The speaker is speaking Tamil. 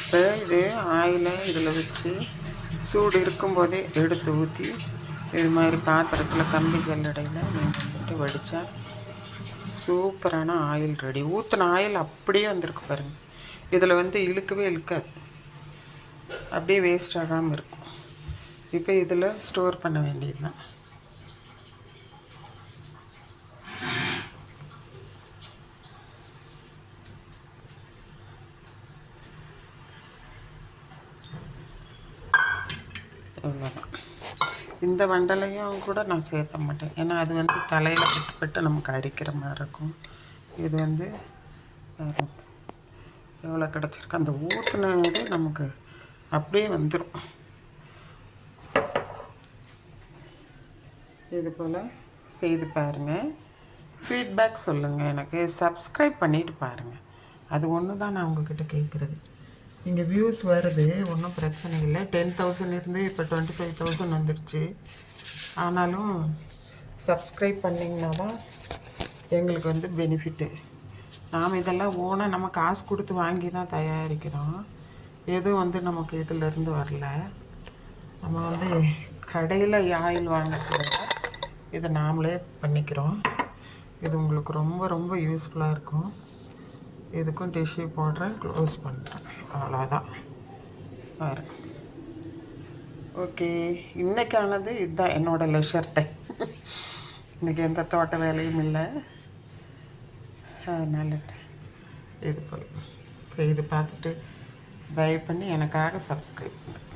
இப்போ இது ஆயிலை இதில் வச்சு சூடு இருக்கும்போதே எடுத்து ஊற்றி இது மாதிரி பாத்திரத்தில் கம்பி ஜல்லடையில் நீங்கள் வந்துட்டு வடித்தா சூப்பரான ஆயில் ரெடி. ஊற்றின ஆயில் அப்படியே வந்திருக்கு பாருங்கள். இதில் வந்து இழுக்கவே இழுக்காது, அப்படியே வேஸ்ட் ஆகாமல் இருக்கும். இப்போ இதில் ஸ்டோர் பண்ண வேண்டியது தான். இவ்வளோதான். இந்த வண்டலையும் கூட நான் சேர்த்த மாட்டேன், ஏன்னா அது வந்து தலையில் பட்டு நமக்கு அரிக்கிற மாதிரி இருக்கும். இது வந்து எவ்வளோ கிடச்சிருக்கு, அந்த ஊற்றுனது நமக்கு அப்படியே வந்துடும். இது போல் செய்து பாருங்கள், ஃபீட்பேக் சொல்லுங்கள். எனக்கு சப்ஸ்கிரைப் பண்ணிவிட்டு பாருங்கள். அது ஒன்று தான் நான் உங்கள்கிட்ட கேட்குறது. இங்கே வியூஸ் வருது, ஒன்றும் பிரச்சனை இல்லை. 10,000 இருந்து இப்போ 25,000 வந்துடுச்சு. ஆனாலும் சப்ஸ்கிரைப் பண்ணிங்கன்னா தான் எங்களுக்கு வந்து பெனிஃபிட்டு. நாம் இதெல்லாம் ஓனாக நம்ம காசு கொடுத்து வாங்கி தான் தயாரிக்கிறோம். எதுவும் வந்து நமக்கு இதிலேருந்து வரல. நம்ம வந்து கடையில் ஆயில் வாங்கிறத விட இதை நாமளே பண்ணிக்கிறோம். இது உங்களுக்கு ரொம்ப ரொம்ப யூஸ்ஃபுல்லாக இருக்கும். இதுக்கும் டிஷ்யூ போடுறேன், க்ளோஸ் பண்ணுறேன், அவ்வளோதான். பாரு. ஓகே, இன்றைக்கானது இதுதான் என்னோடய லெஷர் டைம். இன்றைக்கி எந்த தோட்ட வேலையும் இல்லை, அதனால் இது போல் செய்து பார்த்துட்டு தயவு பண்ணி எனக்காக சப்ஸ்கிரைப் பண்ணுங்கள்.